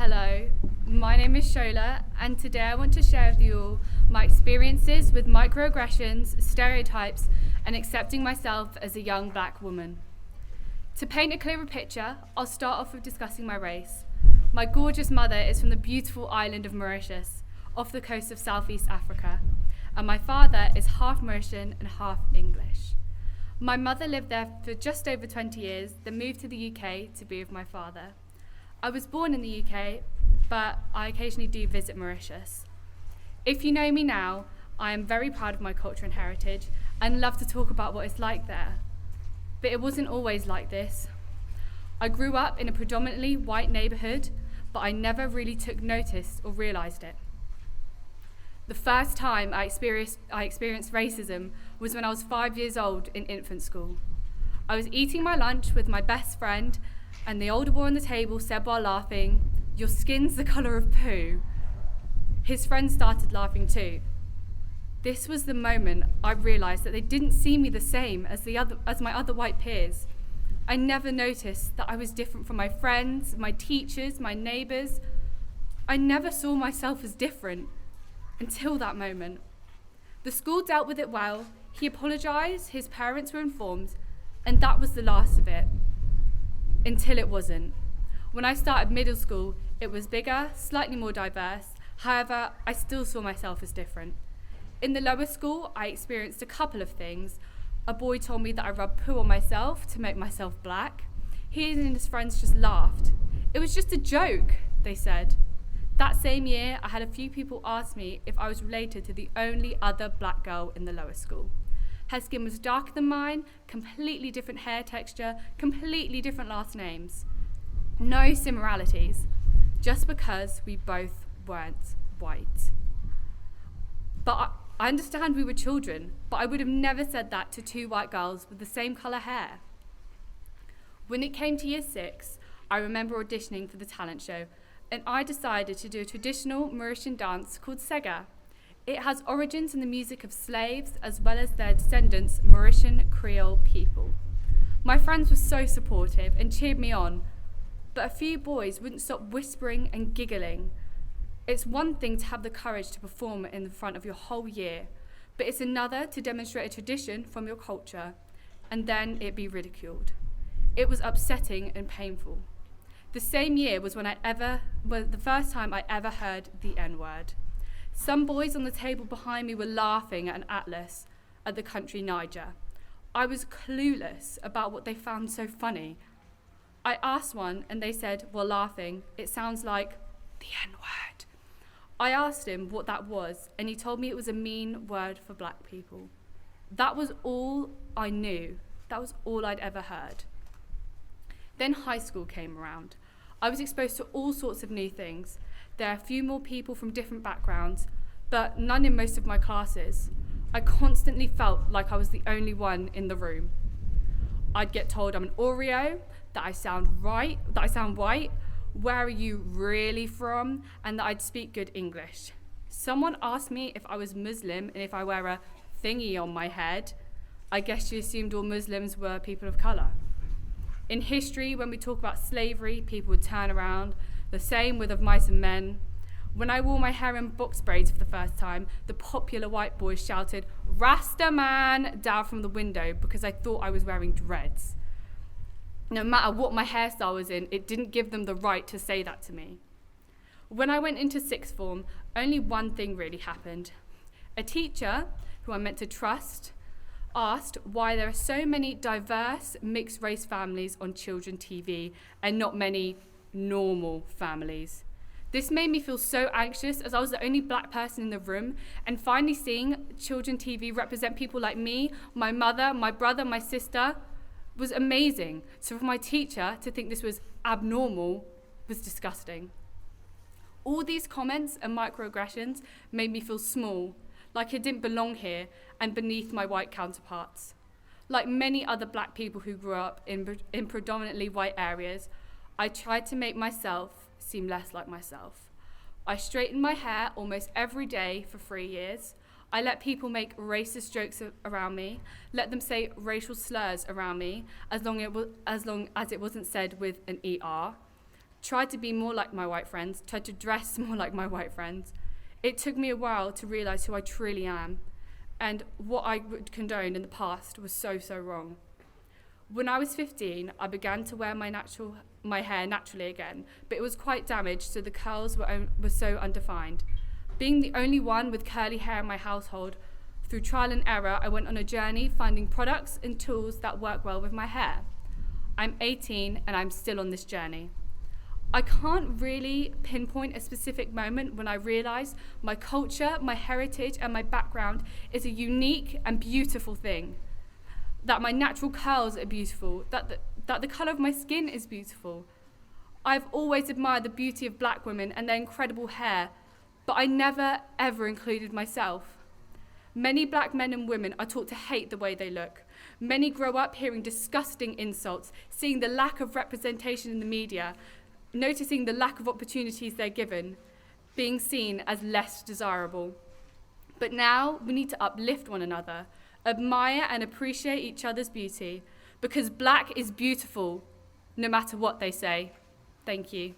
Hello, my name is Shola, and today I want to share with you all my experiences with microaggressions, stereotypes, and accepting myself as a young black woman. To paint a clearer picture, I'll start off with discussing my race. My gorgeous mother is from the beautiful island of Mauritius, off the coast of Southeast Africa, and my father is half Mauritian and half English. My mother lived there for just over 20 years, then moved to the UK to be with my father. I was born in the UK, but I occasionally do visit Mauritius. If you know me now, I am very proud of my culture and heritage and love to talk about what it's like there. But it wasn't always like this. I grew up in a predominantly white neighbourhood, but I never really took notice or realised it. The first time I experienced racism was when I was 5 years old in infant school. I was eating my lunch with my best friend, and the older boy on the table said while laughing, "Your skin's the colour of poo." His friends started laughing too. This was the moment I realised that they didn't see me the same as my other white peers. I never noticed that I was different from my friends, my teachers, my neighbours. I never saw myself as different until that moment. The school dealt with it well, he apologised, his parents were informed, and that was the last of it. Until it wasn't. When I started middle school, it was bigger, slightly more diverse. However, I still saw myself as different. In the lower school, I experienced a couple of things. A boy told me that I rubbed poo on myself to make myself black. He and his friends just laughed. It was just a joke, they said. That same year, I had a few people ask me if I was related to the only other black girl in the lower school. Her skin was darker than mine, completely different hair texture, completely different last names. No similarities, just because we both weren't white. But I understand we were children, but I would have never said that to two white girls with the same colour hair. When it came to year 6, I remember auditioning for the talent show, and I decided to do a traditional Mauritian dance called Sega. It has origins in the music of slaves as well as their descendants, Mauritian Creole people. My friends were so supportive and cheered me on, but a few boys wouldn't stop whispering and giggling. It's one thing to have the courage to perform in the front of your whole year, but it's another to demonstrate a tradition from your culture, and then it be ridiculed. It was upsetting and painful. The same year was the first time I ever heard the N-word. Some boys on the table behind me were laughing at an atlas at the country Niger. I was clueless about what they found so funny. I asked one and they said, while laughing, "It sounds like the N-word." I asked him what that was, and he told me it was a mean word for black people. That was all I knew. That was all I'd ever heard. Then high school came around. I was exposed to all sorts of new things. There are a few more people from different backgrounds, but none in most of my classes. I constantly felt like I was the only one in the room. I'd get told I'm an Oreo, that I sound white, where are you really from, and that I'd speak good English. Someone asked me if I was Muslim and if I wear a thingy on my head. I guess she assumed all Muslims were people of colour. In history, when we talk about slavery, people would turn around. The same with Of Mice and Men. When I wore my hair in box braids for the first time, the popular white boys shouted, "Rasta man," down from the window because I thought I was wearing dreads. No matter what my hairstyle was in, it didn't give them the right to say that to me. When I went into sixth form, only one thing really happened. A teacher, who I meant to trust, asked why there are so many diverse mixed race families on children TV and not many normal families. This made me feel so anxious as I was the only black person in the room, and finally seeing children TV represent people like me, my mother, my brother, my sister was amazing. So for my teacher to think this was abnormal was disgusting. All these comments and microaggressions made me feel small, like I didn't belong here and beneath my white counterparts. Like many other black people who grew up in predominantly white areas, I tried to make myself seem less like myself. I straightened my hair almost every day for 3 years. I let people make racist jokes around me, let them say racial slurs around me, as long as it wasn't said with an ER. tried to be more like my white friends, tried to dress more like my white friends. It took me a while to realize who I truly am, and what I would condone in the past was so, so wrong. When I was 15, I began to wear my hair naturally again, but it was quite damaged, so the curls were so undefined. Being the only one with curly hair in my household, through trial and error, I went on a journey finding products and tools that work well with my hair. I'm 18 and I'm still on this journey. I can't really pinpoint a specific moment when I realized my culture, my heritage, and my background is a unique and beautiful thing. That my natural curls are beautiful, that the colour of my skin is beautiful. I've always admired the beauty of black women and their incredible hair, but I never ever included myself. Many black men and women are taught to hate the way they look. Many grow up hearing disgusting insults, seeing the lack of representation in the media, noticing the lack of opportunities they're given, being seen as less desirable. But now we need to uplift one another, admire and appreciate each other's beauty, because black is beautiful, no matter what they say. Thank you.